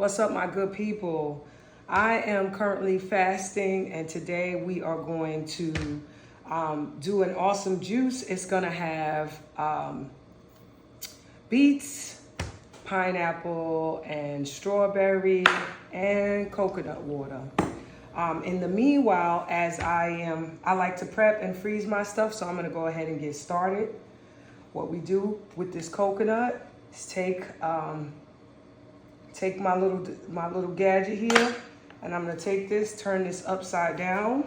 What's up, my good people? I am currently fasting, and today we are going to do an awesome juice. It's gonna have beets, pineapple, and strawberry, and coconut water. In the meanwhile, as I like to prep and freeze my stuff, so I'm gonna go ahead and get started. What we do with this coconut is take my little gadget here, and I'm gonna take this, turn this upside down,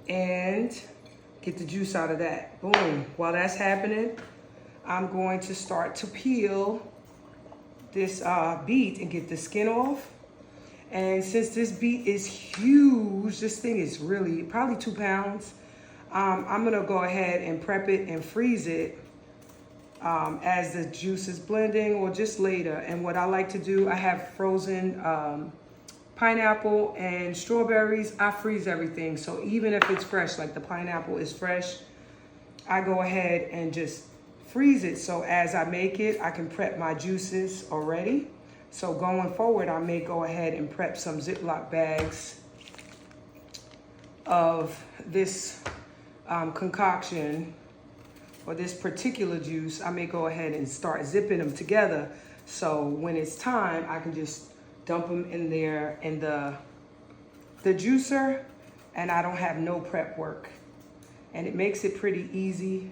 and get the juice out of that. Boom. While that's happening, I'm going to start to peel this beet and get the skin off. And since this beet is huge, this thing is really probably 2 pounds. I'm gonna go ahead and prep it and freeze it as the juice is blending or just later. And what I like to do, I have frozen pineapple and strawberries. I freeze everything. So even if it's fresh, like the pineapple is fresh, I go ahead and just freeze it. So as I make it, I can prep my juices already. So going forward, I may go ahead and prep some Ziploc bags of this concoction or this particular juice. I may go ahead and start zipping them together. So when it's time, I can just dump them in there in the juicer, and I don't have no prep work. And it makes it pretty easy.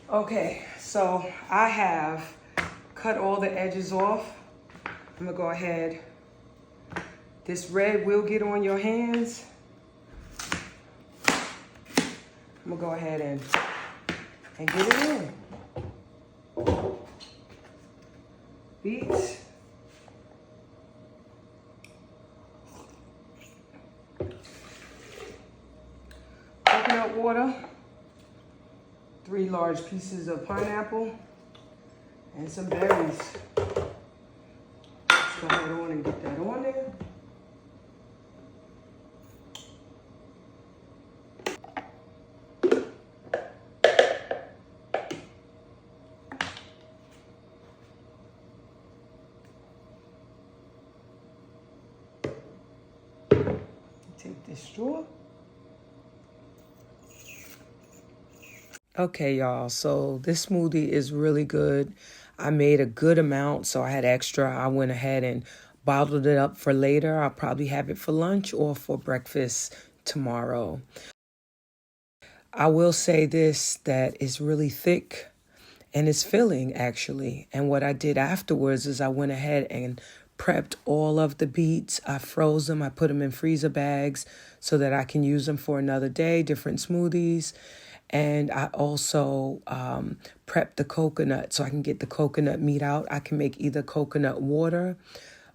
Okay, so I have cut all the edges off. I'm gonna go ahead. This red will get on your hands. I'm gonna go ahead and get it in. Beets. Coconut water. 3 large pieces of pineapple. And some berries. Let's go ahead on and get that on there. Take this straw. Okay, y'all, so this smoothie is really good. I made a good amount, so I had extra. I went ahead and bottled it up for later. I'll probably have it for lunch or for breakfast tomorrow. I will say this, that it's really thick and it's filling, actually. And what I did afterwards is I went ahead and prepped all of the beets. I froze them. I put them in freezer bags so that I can use them for another day, different smoothies. And I also prepped the coconut so I can get the coconut meat out. I can make either coconut water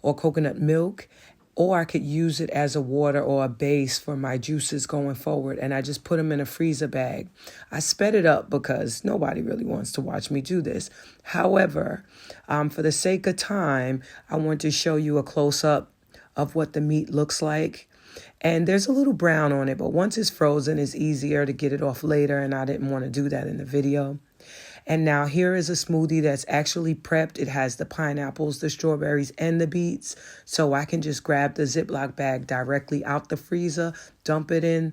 or coconut milk, or I could use it as a water or a base for my juices going forward. And I just put them in a freezer bag. I sped it up because nobody really wants to watch me do this. However, for the sake of time, I want to show you a close-up of what the meat looks like. And there's a little brown on it, but once it's frozen, it's easier to get it off later, and I didn't want to do that in the video. And now here is a smoothie that's actually prepped. It has the pineapples, the strawberries, and the beets. So I can just grab the Ziploc bag directly out the freezer, dump it in,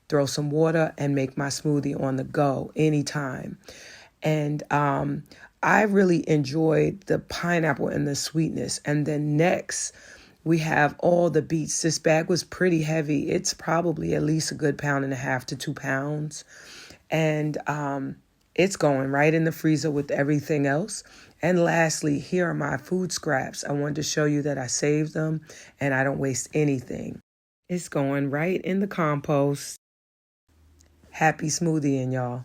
throw some water, and make my smoothie on the go anytime. And I really enjoyed the pineapple and the sweetness. And then next, we have all the beets. This bag was pretty heavy. It's probably at least a good 1.5 to 2 pounds. And it's going right in the freezer with everything else. And lastly, here are my food scraps. I wanted to show you that I saved them and I don't waste anything. It's going right in the compost. Happy smoothieing, y'all.